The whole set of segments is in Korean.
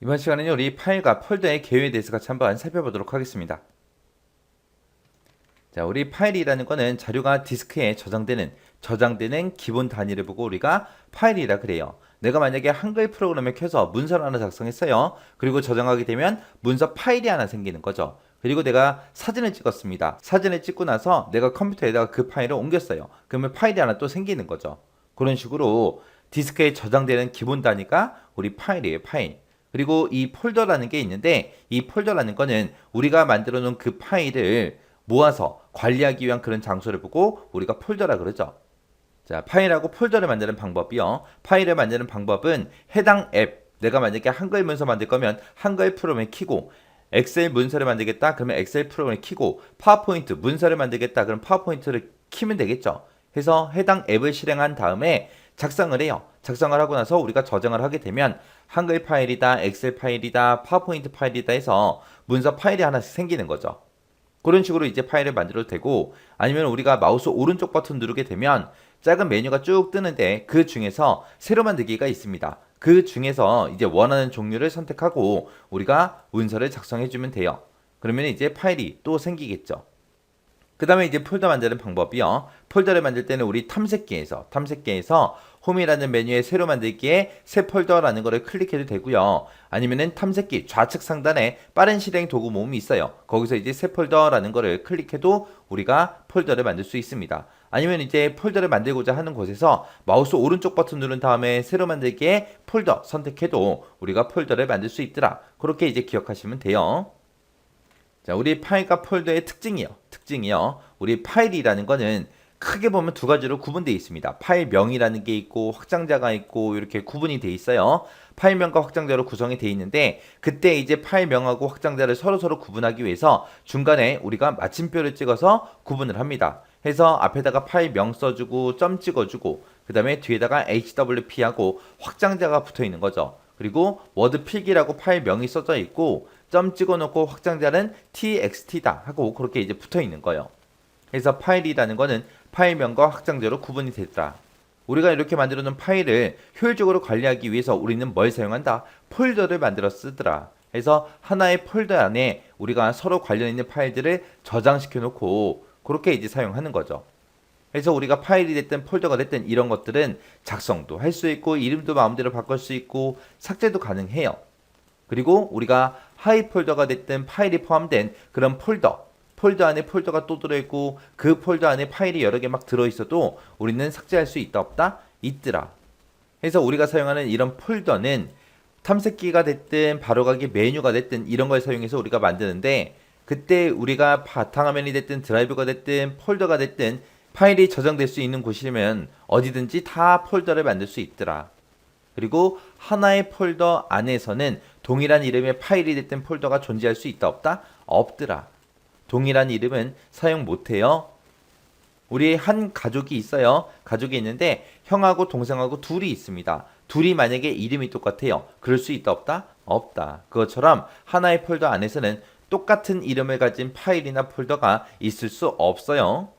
이번 시간에는 우리 파일과 폴더의 개요에 대해서 같이 한번 살펴보도록 하겠습니다. 자, 우리 파일이라는 거는 자료가 디스크에 저장되는 기본 단위를 보고 우리가 파일이라 그래요. 내가 만약에 한글 프로그램을 켜서 문서를 하나 작성했어요. 그리고 저장하게 되면 문서 파일이 하나 생기는 거죠. 그리고 내가 사진을 찍었습니다. 사진을 찍고 나서 내가 컴퓨터에다가 그 파일을 옮겼어요. 그러면 파일이 하나 또 생기는 거죠. 그런 식으로 디스크에 저장되는 기본 단위가 우리 파일이에요, 파일. 그리고 이 폴더라는 게 있는데 이 폴더라는 거는 우리가 만들어 놓은 그 파일을 모아서 관리하기 위한 그런 장소를 보고 우리가 폴더라 그러죠. 자, 파일하고 폴더를 만드는 방법이요. 파일을 만드는 방법은 해당 앱, 내가 만약에 한글 문서 만들 거면 한글 프로그램을 키고, 엑셀 문서를 만들겠다 그러면 엑셀 프로그램을 키고, 파워포인트 문서를 만들겠다 그럼 파워포인트를 키면 되겠죠. 해서 해당 앱을 실행한 다음에 작성을 해요. 작성을 하고 나서 우리가 저장을 하게 되면 한글 파일이다, 엑셀 파일이다, 파워포인트 파일이다 해서 문서 파일이 하나씩 생기는 거죠. 그런 식으로 이제 파일을 만들어도 되고, 아니면 우리가 마우스 오른쪽 버튼 누르게 되면 작은 메뉴가 쭉 뜨는데 그 중에서 새로 만들기가 있습니다. 그 중에서 이제 원하는 종류를 선택하고 우리가 문서를 작성해 주면 돼요. 그러면 이제 파일이 또 생기겠죠. 그 다음에 이제 폴더 만드는 방법이요. 폴더를 만들 때는 우리 탐색기에서 홈이라는 메뉴에 새로 만들기에 새 폴더라는 거를 클릭해도 되고요. 아니면은 탐색기 좌측 상단에 빠른 실행 도구 모음이 있어요. 거기서 이제 새 폴더라는 거를 클릭해도 우리가 폴더를 만들 수 있습니다. 아니면 이제 폴더를 만들고자 하는 곳에서 마우스 오른쪽 버튼 누른 다음에 새로 만들기에 폴더 선택해도 우리가 폴더를 만들 수 있더라. 그렇게 이제 기억하시면 돼요. 자, 우리 파일과 폴더의 특징이요. 우리 파일이라는 거는 크게 보면 두 가지로 구분되어 있습니다. 파일명이라는 게 있고 확장자가 있고 이렇게 구분이 되어 있어요. 파일명과 확장자로 구성이 되어 있는데 그때 이제 파일명하고 확장자를 서로 구분하기 위해서 중간에 우리가 마침표를 찍어서 구분을 합니다. 해서 앞에다가 파일명 써주고 점 찍어주고 그 다음에 뒤에다가 HWP하고 확장자가 붙어 있는 거죠. 그리고 워드 필기라고 파일명이 써져 있고 점 찍어놓고 확장자는 txt다 하고 그렇게 이제 붙어 있는 거예요. 그래서 파일이라는 거는 파일명과 확장자로 구분이 됐다. 우리가 이렇게 만들어 놓은 파일을 효율적으로 관리하기 위해서 우리는 뭘 사용한다? 폴더를 만들어 쓰더라. 그래서 하나의 폴더 안에 우리가 서로 관련 있는 파일들을 저장시켜 놓고 그렇게 이제 사용하는 거죠. 그래서 우리가 파일이 됐든 폴더가 됐든 이런 것들은 작성도 할 수 있고 이름도 마음대로 바꿀 수 있고 삭제도 가능해요. 그리고 우리가 하이 폴더가 됐든 파일이 포함된 그런 폴더 안에 폴더가 또 들어있고 그 폴더 안에 파일이 여러 개 막 들어있어도 우리는 삭제할 수 있다 없다? 있더라. 그래서 우리가 사용하는 이런 폴더는 탐색기가 됐든 바로가기 메뉴가 됐든 이런 걸 사용해서 우리가 만드는데 그때 우리가 바탕화면이 됐든 드라이브가 됐든 폴더가 됐든 파일이 저장될 수 있는 곳이면 어디든지 다 폴더를 만들 수 있더라. 그리고 하나의 폴더 안에서는 동일한 이름의 파일이 됐든 폴더가 존재할 수 있다 없다? 없더라. 동일한 이름은 사용 못해요. 우리 한 가족이 있어요. 가족이 있는데 형하고 동생하고 둘이 있습니다. 둘이 만약에 이름이 똑같아요. 그럴 수 있다 없다? 없다. 그것처럼 하나의 폴더 안에서는 똑같은 이름을 가진 파일이나 폴더가 있을 수 없어요.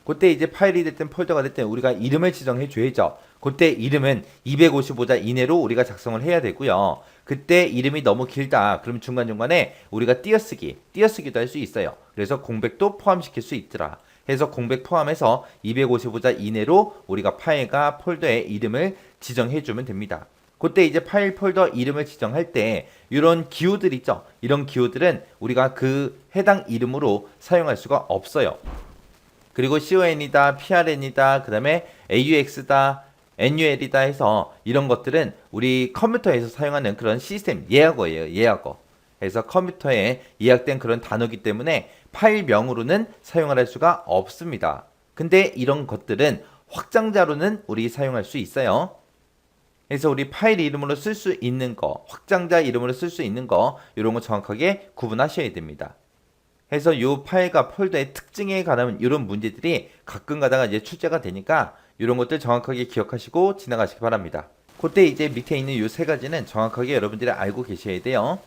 그때 이제 파일이 됐든 폴더가 됐든 우리가 이름을 지정해 줘야죠. 그때 이름은 255자 이내로 우리가 작성을 해야 되고요. 그때 이름이 너무 길다. 그럼 중간중간에 우리가 띄어쓰기도 할 수 있어요. 그래서 공백도 포함시킬 수 있더라. 해서 공백 포함해서 255자 이내로 우리가 파일과 폴더의 이름을 지정해 주면 됩니다. 그때 이제 파일 폴더 이름을 지정할 때 이런 기호들 있죠. 이런 기호들은 우리가 그 해당 이름으로 사용할 수가 없어요. 그리고 con이다, prn이다, 그 다음에 aux다, NUL이다 해서 이런 것들은 우리 컴퓨터에서 사용하는 그런 시스템 예약어예요. 예약어. 그래서 컴퓨터에 예약된 그런 단어기 때문에 파일명으로는 사용을 할 수가 없습니다. 근데 이런 것들은 확장자로는 우리 사용할 수 있어요. 그래서 우리 파일 이름으로 쓸 수 있는 거, 확장자 이름으로 쓸 수 있는 거 이런 거 정확하게 구분하셔야 됩니다. 해서 이 파일과 폴더의 특징에 관한 이런 문제들이 가끔 가다가 이제 출제가 되니까 이런 것들 정확하게 기억하시고 지나가시기 바랍니다. 그때 이제 밑에 있는 이 세 가지는 정확하게 여러분들이 알고 계셔야 돼요.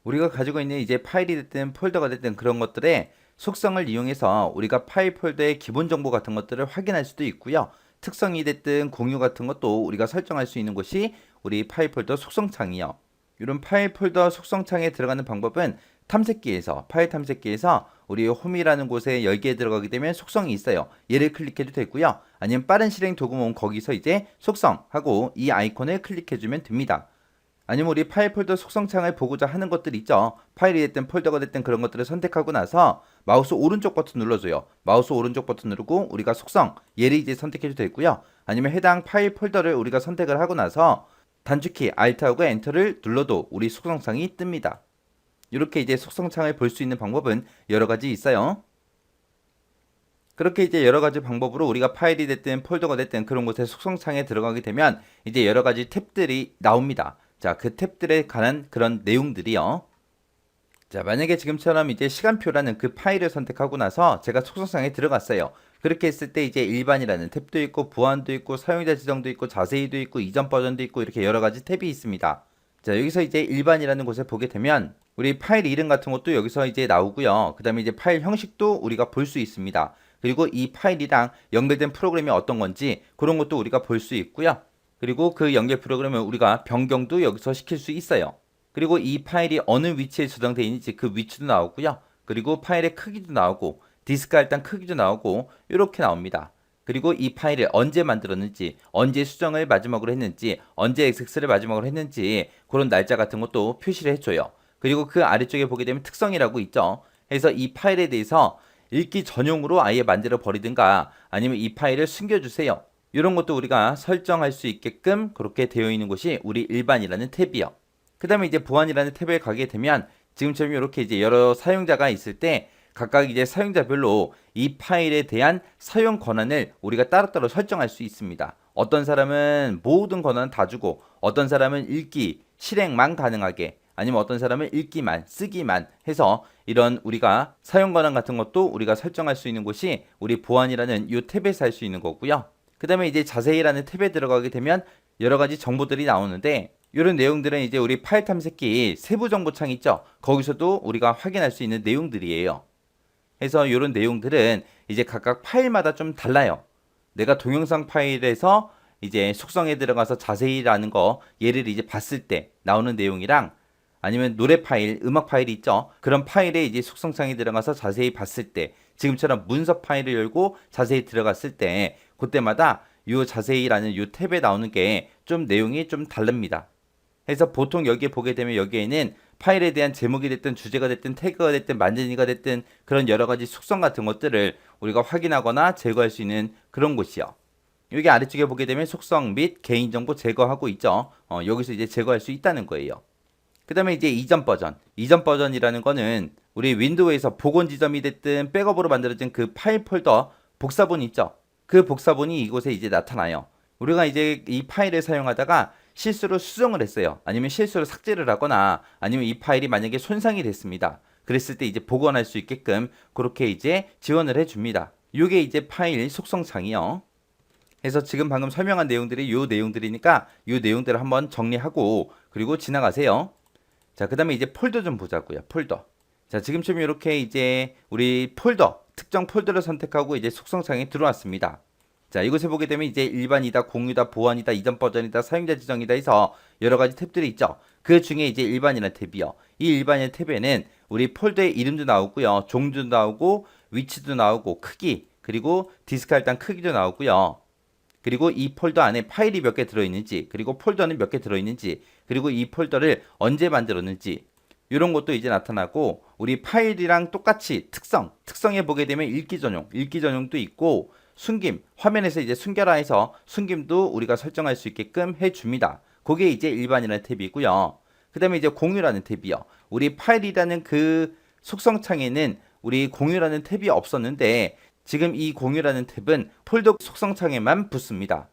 우리가 가지고 있는 이제 파일이 됐든 폴더가 됐든 그런 것들의 속성을 이용해서 우리가 파일 폴더의 기본 정보 같은 것들을 확인할 수도 있고요. 특성이 됐든 공유 같은 것도 우리가 설정할 수 있는 곳이 우리 파일 폴더 속성창이요. 이런 파일 폴더 속성창에 들어가는 방법은 탐색기에서 파일 탐색기에서 우리 홈이라는 곳에 열기에 들어가게 되면 속성이 있어요. 얘를 클릭해도 되고요. 아니면 빠른 실행 도구문 거기서 이제 속성하고 이 아이콘을 클릭해주면 됩니다. 아니면 우리 파일 폴더 속성창을 보고자 하는 것들 있죠. 파일이 됐든 폴더가 됐든 그런 것들을 선택하고 나서 마우스 오른쪽 버튼 눌러줘요. 마우스 오른쪽 버튼 누르고 우리가 속성 얘를 이제 선택해도 되고요. 아니면 해당 파일 폴더를 우리가 선택을 하고 나서 단축키 Alt하고 엔터를 눌러도 우리 속성창이 뜹니다. 이렇게 이제 속성창을 볼 수 있는 방법은 여러 가지 있어요. 그렇게 이제 여러 가지 방법으로 우리가 파일이 됐든 폴더가 됐든 그런 곳에 속성창에 들어가게 되면 이제 여러 가지 탭들이 나옵니다. 자, 그 탭들에 관한 그런 내용들이요. 자, 만약에 지금처럼 이제 시간표라는 그 파일을 선택하고 나서 제가 속성창에 들어갔어요. 그렇게 했을 때 이제 일반이라는 탭도 있고 보안도 있고 사용자 지정도 있고 자세히도 있고 이전 버전도 있고 이렇게 여러 가지 탭이 있습니다. 자, 여기서 이제 일반이라는 곳에 보게 되면 우리 파일 이름 같은 것도 여기서 이제 나오고요. 그 다음에 이제 파일 형식도 우리가 볼 수 있습니다. 그리고 이 파일이랑 연결된 프로그램이 어떤 건지 그런 것도 우리가 볼 수 있고요. 그리고 그 연결 프로그램을 우리가 변경도 여기서 시킬 수 있어요. 그리고 이 파일이 어느 위치에 저장되어 있는지 그 위치도 나오고요. 그리고 파일의 크기도 나오고 디스크 할당 크기도 나오고 이렇게 나옵니다. 그리고 이 파일을 언제 만들었는지, 언제 수정을 마지막으로 했는지, 언제 액세스를 마지막으로 했는지 그런 날짜 같은 것도 표시를 해줘요. 그리고 그 아래쪽에 보게 되면 특성이라고 있죠. 그래서 이 파일에 대해서 읽기 전용으로 아예 만들어 버리든가 아니면 이 파일을 숨겨주세요. 이런 것도 우리가 설정할 수 있게끔 그렇게 되어 있는 곳이 우리 일반이라는 탭이요. 그 다음에 이제 보안이라는 탭에 가게 되면 지금처럼 이렇게 이제 여러 사용자가 있을 때 각각 이제 사용자별로 이 파일에 대한 사용 권한을 우리가 따로따로 설정할 수 있습니다. 어떤 사람은 모든 권한을 다 주고 어떤 사람은 읽기, 실행만 가능하게 아니면 어떤 사람은 읽기만, 쓰기만 해서 이런 우리가 사용 권한 같은 것도 우리가 설정할 수 있는 곳이 우리 보안이라는 이 탭에서 할 수 있는 거고요. 그 다음에 이제 자세히라는 탭에 들어가게 되면 여러 가지 정보들이 나오는데 이런 내용들은 이제 우리 파일 탐색기 세부 정보창 있죠? 거기서도 우리가 확인할 수 있는 내용들이에요. 그래서 이런 내용들은 이제 각각 파일마다 좀 달라요. 내가 동영상 파일에서 이제 속성에 들어가서 자세히라는 거 얘를 이제 봤을 때 나오는 내용이랑 아니면 노래 파일, 음악 파일이 있죠. 그런 파일에 이제 속성창에 들어가서 자세히 봤을 때 지금처럼 문서 파일을 열고 자세히 들어갔을 때 그때마다 요 자세히라는 요 탭에 나오는 게 좀 내용이 좀 다릅니다. 그래서 보통 여기에 보게 되면 여기에는 파일에 대한 제목이 됐든 주제가 됐든 태그가 됐든 만진이가 됐든 그런 여러 가지 속성 같은 것들을 우리가 확인하거나 제거할 수 있는 그런 곳이요. 여기 아래쪽에 보게 되면 속성 및 개인정보 제거하고 있죠. 여기서 이제 제거할 수 있다는 거예요. 그 다음에 이제 이전 버전이라는 거는 우리 윈도우에서 복원 지점이 됐든 백업으로 만들어진 그 파일 폴더 복사본 있죠. 그 복사본이 이곳에 이제 나타나요. 우리가 이제 이 파일을 사용하다가 실수로 수정을 했어요. 아니면 실수로 삭제를 하거나 아니면 이 파일이 만약에 손상이 됐습니다. 그랬을 때 이제 복원할 수 있게끔 그렇게 이제 지원을 해줍니다. 이게 이제 파일 속성창이요. 그래서 지금 방금 설명한 내용들이 요 내용들이니까 요 내용들을 한번 정리하고 그리고 지나가세요. 자, 그 다음에 이제 폴더 좀 보자고요. 폴더. 자, 지금처럼 이렇게 이제 우리 폴더, 특정 폴더를 선택하고 이제 속성창에 들어왔습니다. 자, 이곳에 보게 되면 이제 일반이다, 공유다, 보안이다, 이전 버전이다, 사용자 지정이다 해서 여러 가지 탭들이 있죠. 그 중에 이제 일반이라는 탭이요. 이 일반이라는 탭에는 우리 폴더의 이름도 나오고요. 종류도 나오고, 위치도 나오고, 크기, 그리고 디스크 할당 크기도 나오고요. 그리고 이 폴더 안에 파일이 몇 개 들어있는지, 그리고 폴더는 몇 개 들어있는지, 그리고 이 폴더를 언제 만들었는지, 이런 것도 이제 나타나고, 우리 파일이랑 똑같이 특성에 보게 되면 읽기 전용도 있고, 숨김, 화면에서 이제 숨겨라 해서 숨김도 우리가 설정할 수 있게끔 해줍니다. 그게 이제 일반이라는 탭이고요. 그 다음에 이제 공유라는 탭이요. 우리 파일이라는 그 속성창에는 우리 공유라는 탭이 없었는데 지금 이 공유라는 탭은 폴더 속성창에만 붙습니다.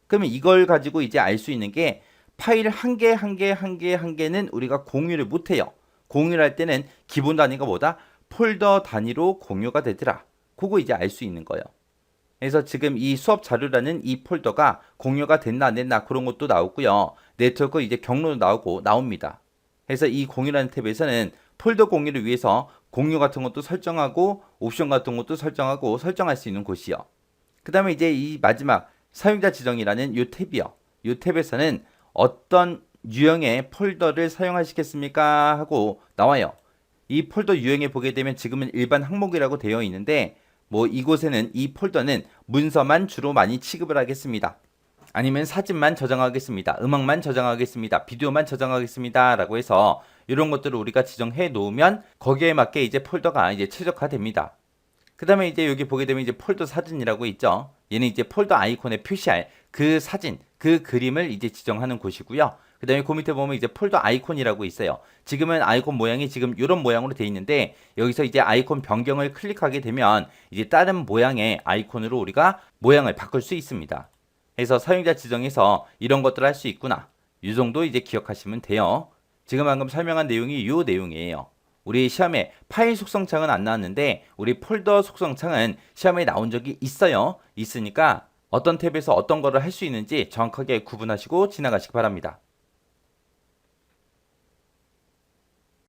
그러면 이걸 가지고 이제 알 수 있는 게 파일 한 개는 우리가 공유를 못해요. 공유를 할 때는 기본 단위가 뭐다? 폴더 단위로 공유가 되더라. 그거 이제 알 수 있는 거예요. 그래서 지금 이 수업 자료라는 이 폴더가 공유가 됐나 안 됐나 그런 것도 나오고요. 네트워크 이제 경로도 나옵니다. 그래서 이 공유라는 탭에서는 폴더 공유를 위해서 공유 같은 것도 설정하고 옵션 같은 것도 설정하고 설정할 수 있는 곳이요. 그 다음에 이제 이 마지막 사용자 지정이라는 이 탭이요. 이 탭에서는 어떤 유형의 폴더를 사용하시겠습니까? 하고 나와요. 이 폴더 유형에 보게 되면 지금은 일반 항목이라고 되어 있는데 뭐 이곳에는 이 폴더는 문서만 주로 많이 취급을 하겠습니다. 아니면 사진만 저장하겠습니다. 음악만 저장하겠습니다. 비디오만 저장하겠습니다. 라고 해서 이런 것들을 우리가 지정해 놓으면 거기에 맞게 이제 폴더가 이제 최적화됩니다. 그 다음에 이제 여기 보게 되면 이제 폴더 사진이라고 있죠. 얘는 이제 폴더 아이콘에 표시할 그 사진, 그 그림을 이제 지정하는 곳이고요. 그 다음에 그 밑에 보면 이제 폴더 아이콘이라고 있어요. 지금은 아이콘 모양이 지금 이런 모양으로 되어 있는데 여기서 이제 아이콘 변경을 클릭하게 되면 이제 다른 모양의 아이콘으로 우리가 모양을 바꿀 수 있습니다. 그래서 사용자 지정에서 이런 것들을 할 수 있구나. 이 정도 이제 기억하시면 돼요. 지금 방금 설명한 내용이 이 내용이에요. 우리 시험에 파일 속성창은 안 나왔는데 우리 폴더 속성창은 시험에 나온 적이 있어요. 있으니까 어떤 탭에서 어떤 거를 할 수 있는지 정확하게 구분하시고 지나가시기 바랍니다.